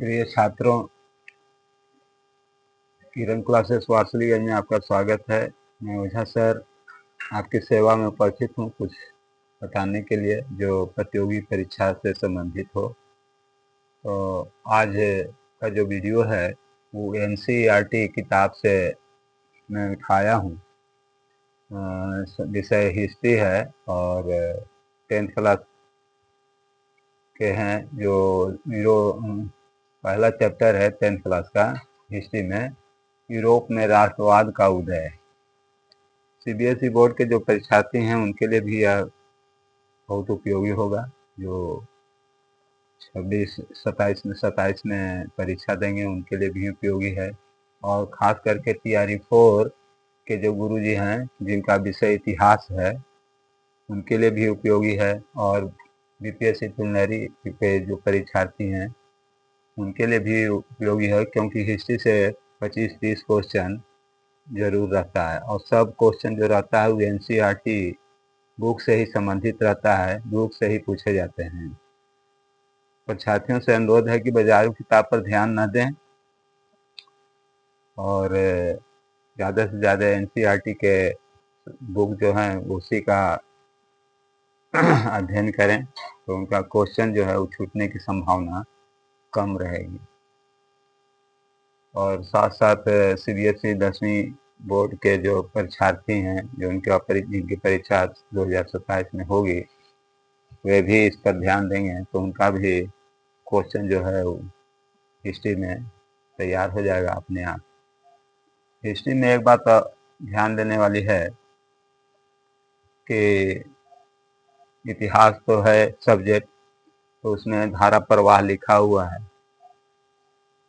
प्रिय छात्रों, किरण क्लासेस वार्षिकगंज में आपका स्वागत है। मैं ओझा सर आपकी सेवा में उपस्थित हूँ कुछ बताने के लिए जो प्रतियोगी परीक्षा से संबंधित हो। तो आज का जो वीडियो है वो NCERT किताब से मैं उठाया हूँ। विषय हिस्ट्री है और 10th क्लास के हैं जो पहला चैप्टर है 10th क्लास का हिस्ट्री में, यूरोप में राष्ट्रवाद का उदय। CBSE बोर्ड के जो परीक्षार्थी हैं उनके लिए भी यह बहुत उपयोगी होगा। जो 27 में परीक्षा देंगे उनके लिए भी उपयोगी है, और ख़ास करके TRE 4 के जो गुरुजी हैं जिनका विषय इतिहास है उनके लिए भी उपयोगी है, और BPSC प्रीलिमिनरी के जो परीक्षार्थी हैं उनके लिए भी उपयोगी है, क्योंकि हिस्ट्री से 25-30 क्वेश्चन जरूर रहता है, और सब क्वेश्चन जो रहता है वो NCERT बुक से ही संबंधित रहता है, बुक से ही पूछे जाते हैं। परीक्षार्थियों से अनुरोध है कि बाजारू किताब पर ध्यान न दें और ज़्यादा से ज़्यादा NCERT के बुक जो हैं उसी का अध्ययन करें, तो उनका क्वेश्चन जो है वो छूटने की संभावना कम रहेगी। और साथ साथ CBSE 10वीं बोर्ड के जो परीक्षार्थी हैं जो जिनकी परीक्षा 2027 में होगी, वे भी इस पर ध्यान देंगे तो उनका भी क्वेश्चन जो है वो हिस्ट्री में तैयार हो जाएगा अपने आप। हिस्ट्री में एक बात ध्यान देने वाली है कि इतिहास तो है सब्जेक्ट, तो उसमें धारा प्रवाह लिखा हुआ है,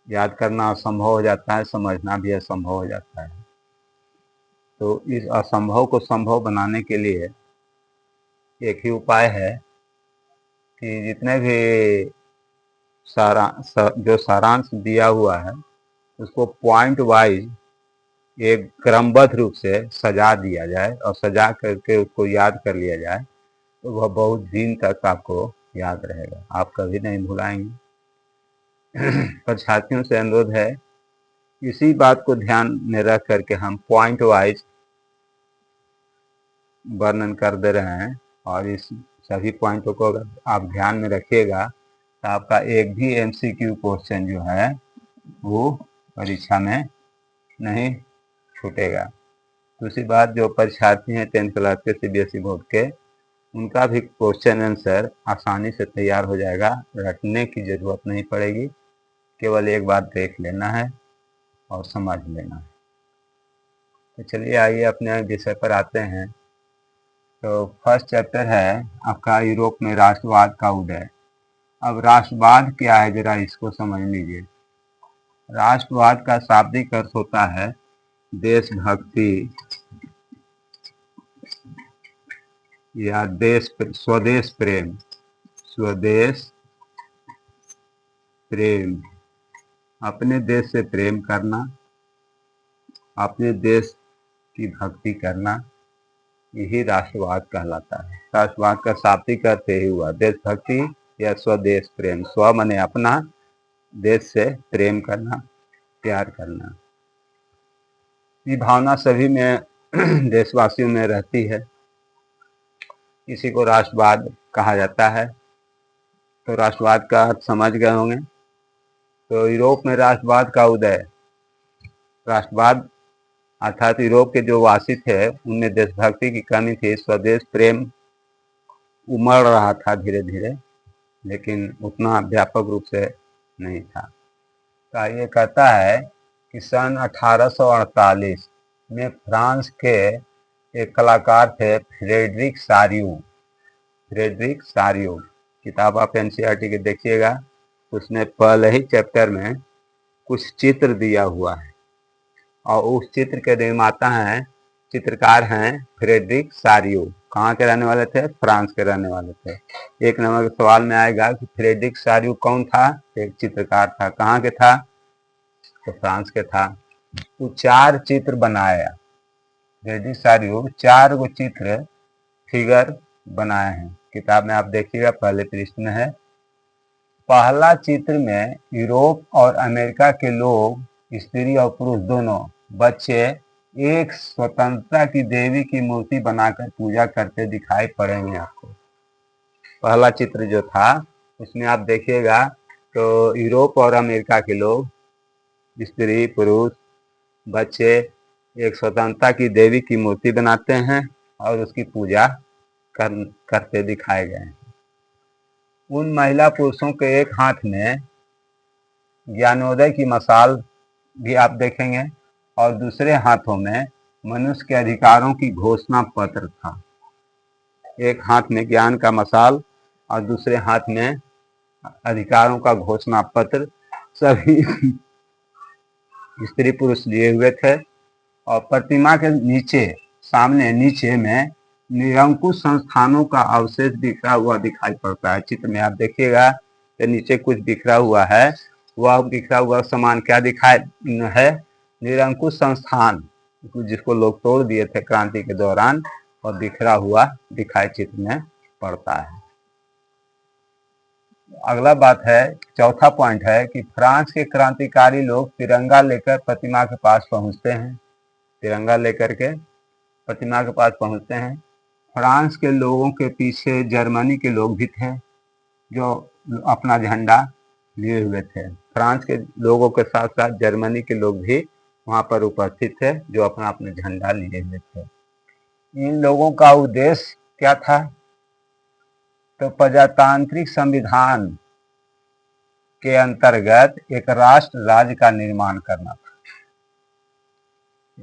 याद करना असंभव हो जाता है, समझना भी असंभव हो जाता है। तो इस असंभव को संभव बनाने के लिए एक ही उपाय है कि जितने भी जो सारांश दिया हुआ है उसको पॉइंट वाइज एक क्रमबद्ध रूप से सजा दिया जाए, और सजा करके उसको याद कर लिया जाए, तो वह बहुत दिन तक आपको याद रहेगा, आप कभी नहीं भुलाएंगे। परीक्षार्थियों से अनुरोध है इसी बात को ध्यान में रख करके हम पॉइंट वाइज वर्णन कर दे रहे हैं, और इस सभी पॉइंटों को अगर आप ध्यान में रखिएगा तो आपका एक भी MCQ क्वेश्चन जो है वो परीक्षा में नहीं छूटेगा। दूसरी बात, जो परीक्षार्थी हैं 10th क्लास के CBSE बोर्ड के, उनका भी क्वेश्चन आंसर आसानी से तैयार हो जाएगा, रटने की ज़रूरत नहीं पड़ेगी, केवल एक बार देख लेना है और समझ लेना है। तो चलिए आइए अपने विषय पर आते हैं। तो फर्स्ट चैप्टर है आपका यूरोप में राष्ट्रवाद का उदय। अब राष्ट्रवाद क्या है जरा इसको समझ लीजिए। राष्ट्रवाद का शाब्दिक अर्थ होता है देशभक्ति या स्वदेश प्रेम। स्वदेश प्रेम, अपने देश से प्रेम करना, अपने देश की भक्ति करना, यही राष्ट्रवाद कहलाता है। राष्ट्रवाद का शाब्दिक अर्थ यही हुआ, देशभक्ति या स्वदेश प्रेम। स्व माने अपना, देश से प्रेम करना, प्यार करना। ये भावना सभी में देशवासियों में रहती है, इसी को राष्ट्रवाद कहा जाता है। तो राष्ट्रवाद का अर्थ समझ गए होंगे। तो यूरोप में राष्ट्रवाद का उदय, राष्ट्रवाद अर्थात यूरोप के जो वासी थे उनमें देशभक्ति की कमी थी, स्वदेश प्रेम उमड़ रहा था धीरे धीरे, लेकिन उतना व्यापक रूप से नहीं था। तो ये कहता है कि सन 1848 में फ्रांस के एक कलाकार थे फ्रेडरिक सारियो। फ्रेडरिक सारियो किताब आप NCERT के देखिएगा, उसमें पहले ही चैप्टर में कुछ चित्र दिया हुआ है, और उस चित्र के निर्माता हैं, चित्रकार हैं फ्रेडरिक सारियो। कहाँ के रहने वाले थे? फ्रांस के रहने वाले थे। एक नंबर के सवाल में आएगा कि फ्रेडरिक सारियो कौन था? एक चित्रकार था। कहाँ के था? तो फ्रांस के था। वो 4 चित्र बनाया। फ्रेडरिक सारियो 4 गो चित्र फिगर बनाए हैं, किताब में आप देखिएगा पहले पृष्ठ में है। पहला चित्र में यूरोप और अमेरिका के लोग, स्त्री और पुरुष दोनों, बच्चे एक स्वतंत्रता की देवी की मूर्ति बनाकर पूजा करते दिखाई पड़ेंगे आपको। पहला चित्र जो था उसमें आप देखिएगा तो यूरोप और अमेरिका के लोग, स्त्री पुरुष बच्चे एक स्वतंत्रता की देवी की मूर्ति बनाते हैं और उसकी पूजा करते दिखाए गए हैं। उन महिला पुरुषों के एक हाथ में ज्ञानोदय की मशाल भी आप देखेंगे और दूसरे हाथों में मनुष्य के अधिकारों की घोषणा पत्र था। एक हाथ में ज्ञान का मशाल और दूसरे हाथ में अधिकारों का घोषणा पत्र सभी स्त्री पुरुष लिए हुए थे। और प्रतिमा के नीचे, सामने नीचे में निरंकुश संस्थानों का अवशेष बिखरा हुआ दिखाई पड़ता है। चित्र में आप देखिएगा तो नीचे कुछ बिखरा हुआ है। वह बिखरा हुआ सामान क्या दिखाई है? निरंकुश संस्थान, जिसको लोग तोड़ दिए थे क्रांति के दौरान, और बिखरा हुआ दिखाई चित्र में पड़ता है। अगला बात है, चौथा पॉइंट है कि फ्रांस के क्रांतिकारी लोग तिरंगा लेकर प्रतिमा के पास पहुंचते हैं। तिरंगा लेकर के प्रतिमा के पास पहुंचते हैं। फ्रांस के लोगों के पीछे जर्मनी के लोग भी थे जो अपना झंडा लिए हुए थे। फ्रांस के लोगों के साथ साथ जर्मनी के लोग भी वहां पर उपस्थित थे जो अपना अपना झंडा लिए हुए थे। इन लोगों का उद्देश्य क्या था? तो प्रजातांत्रिक संविधान के अंतर्गत एक राष्ट्र राज्य का निर्माण करना था।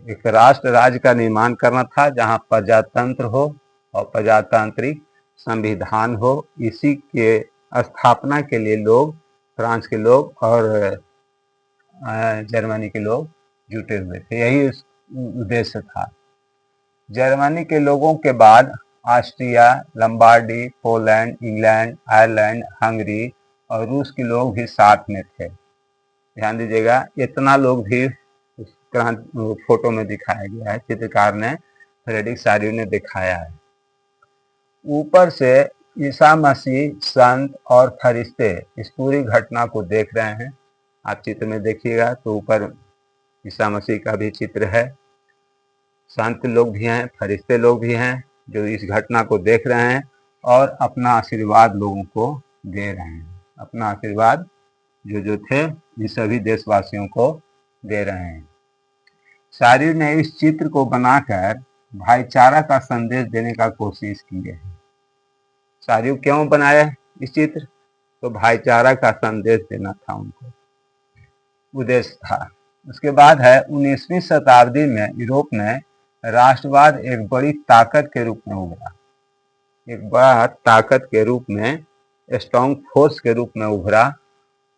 एक राष्ट्र राज्य का निर्माण करना था जहां प्रजातंत्र हो और प्रजातांत्रिक संविधान हो। इसी के स्थापना के लिए लोग, फ्रांस के लोग और जर्मनी के लोग जुटे हुए थे। यही उद्देश्य था। जर्मनी के लोगों के बाद Austria, लंबार्डी, Poland, England, Ireland, Hungary और रूस के लोग भी साथ में थे। ध्यान दीजिएगा, इतना लोग भी उस फोटो में दिखाया गया है, चित्रकार ने, फ्रेडरिक सारियो ने दिखाया है। ऊपर से ईसा मसीह, संत और फरिश्ते इस पूरी घटना को देख रहे हैं। आप चित्र में देखिएगा तो ऊपर ईसा मसीह का भी चित्र है, संत लोग भी हैं, फरिश्ते लोग भी हैं जो इस घटना को देख रहे हैं और अपना आशीर्वाद लोगों को दे रहे हैं। अपना आशीर्वाद जो थे इन सभी देशवासियों को दे रहे हैं। सारियो ने इस चित्र को बनाकर भाईचारा का संदेश देने का कोशिश की है। सारियो क्यों बनाया इस चित्र? तो भाईचारा का संदेश देना था उनको, उद्देश्य था। उसके बाद है 19वीं शताब्दी में यूरोप में राष्ट्रवाद एक बड़ी ताकत के रूप में उभरा। एक बड़ा ताकत के रूप में, स्ट्रॉन्ग फोर्स के रूप में उभरा,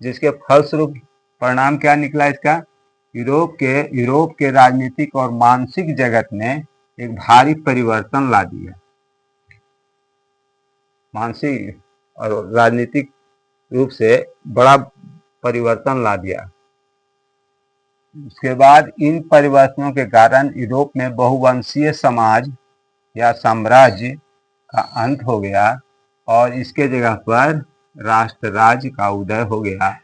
जिसके फलस्वरूप परिणाम क्या निकला इसका? यूरोप के राजनीतिक और मानसिक जगत में एक भारी परिवर्तन ला दिया। मानसिक और राजनीतिक रूप से बड़ा परिवर्तन ला दिया। उसके बाद इन परिवर्तनों के कारण यूरोप में बहुवंशीय समाज या साम्राज्य का अंत हो गया और इसके जगह पर राष्ट्र राज्य का उदय हो गया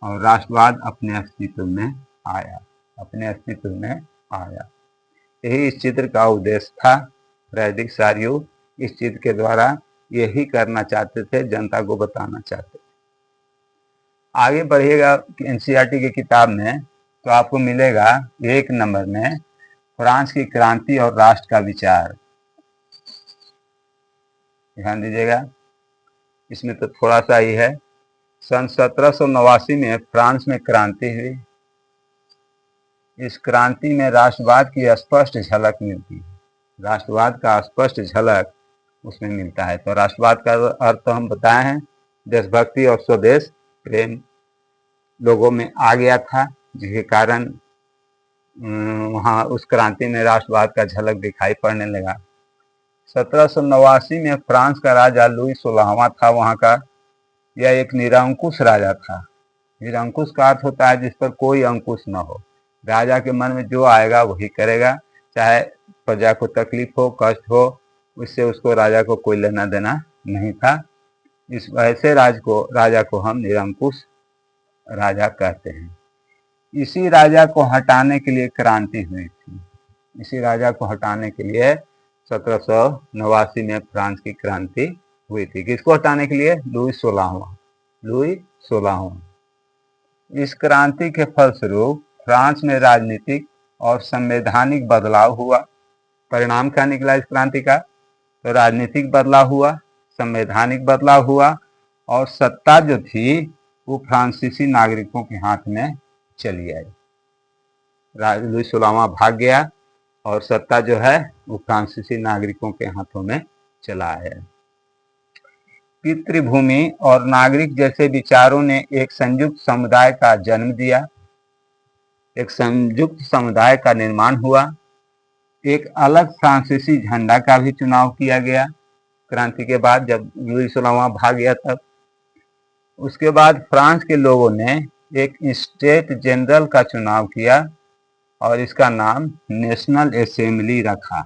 और राष्ट्रवाद अपने अस्तित्व में आया। यही इस चित्र का उद्देश्य था। फ्रेडरिक सारियो इस चित्र के द्वारा यही करना चाहते थे, जनता को बताना चाहते थे। आगे बढ़िएगा एनसीईआरटी की किताब में तो आपको मिलेगा 1 नंबर में फ्रांस की क्रांति और राष्ट्र का विचार। ध्यान दीजिएगा, इसमें तो थोड़ा सा ही है। सन 1789 में फ्रांस में क्रांति हुई। इस क्रांति में राष्ट्रवाद की स्पष्ट झलक मिलती है। राष्ट्रवाद का स्पष्ट झलक उसमें मिलता है। तो राष्ट्रवाद का अर्थ तो हम बताए हैं, देशभक्ति और स्वदेश प्रेम लोगों में आ गया था, जिसके कारण वहाँ उस क्रांति में राष्ट्रवाद का झलक दिखाई पड़ने लगा। 1789 में फ्रांस का राजा लुई 16वां था वहाँ का। यह एक निरंकुश राजा था। निरंकुश का अर्थ होता है जिस पर कोई अंकुश न हो। राजा के मन में जो आएगा वही करेगा, चाहे प्रजा को तकलीफ हो, कष्ट हो, उससे उसको राजा को कोई लेना देना नहीं था। इस ऐसे राजा को हम निरंकुश राजा कहते हैं। इसी राजा को हटाने के लिए क्रांति हुई थी। इसी राजा को हटाने के लिए 1789 में फ्रांस की क्रांति हुई थी। किसको हटाने के लिए? लुई 16वां। लुई 16वां। इस क्रांति के फलस्वरूप फ्रांस में राजनीतिक और संवैधानिक बदलाव हुआ। परिणाम क्या निकला इस क्रांति का? तो राजनीतिक बदलाव हुआ, संवैधानिक बदलाव हुआ और सत्ता जो थी वो फ्रांसीसी नागरिकों के हाथ में चली आई। लुई 16वां भाग गया और सत्ता जो है वो फ्रांसीसी नागरिकों के हाथों में चला आया। पितृभूमि और नागरिक जैसे विचारों ने एक संयुक्त समुदाय का जन्म दिया। एक संयुक्त समुदाय का निर्माण हुआ। एक अलग फ्रांसीसी झंडा का भी चुनाव किया गया क्रांति के बाद, जब लुई 16वां भाग गया तब। उसके बाद फ्रांस के लोगों ने एक स्टेट जनरल का चुनाव किया और इसका नाम नेशनल असेंबली रखा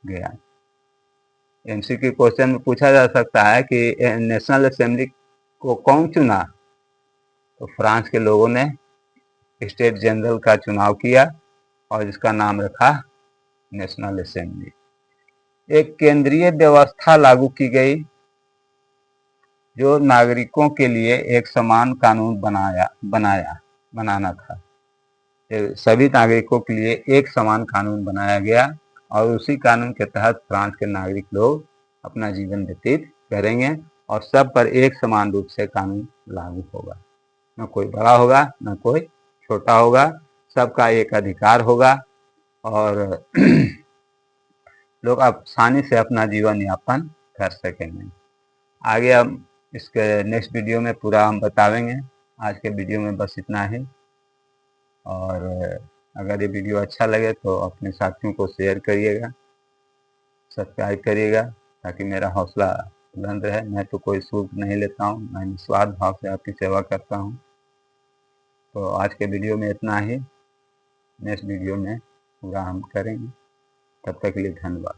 गया। एमसीक्यू क्वेश्चन में पूछा जा सकता है कि नेशनल असेंबली को कौन चुना? तो फ्रांस के लोगों ने स्टेट जनरल का चुनाव किया और इसका नाम रखा नेशनल असेंबली। एक केंद्रीय व्यवस्था लागू की गई जो नागरिकों के लिए एक समान कानून बनाना था। सभी नागरिकों के लिए एक समान कानून बनाया गया और उसी कानून के तहत फ्रांस के नागरिक लोग अपना जीवन व्यतीत करेंगे और सब पर एक समान रूप से कानून लागू होगा। न कोई बड़ा होगा न कोई छोटा होगा, सबका एक अधिकार होगा और लोग आसानी से अपना जीवन यापन कर सकेंगे। आगे हम इसके नेक्स्ट वीडियो में पूरा हम बताएंगे। आज के वीडियो में बस इतना ही। और अगर ये वीडियो अच्छा लगे तो अपने साथियों को शेयर करिएगा, सब्सक्राइब करिएगा ताकि मेरा हौसला बुलंद रहे। मैं तो कोई शुल्क नहीं लेता हूँ, मैं निस्वार्थ भाव से आपकी सेवा करता हूँ। तो आज के वीडियो में इतना ही। नेक्स्ट वीडियो में पूरा हम करेंगे। तब तक के लिए धन्यवाद।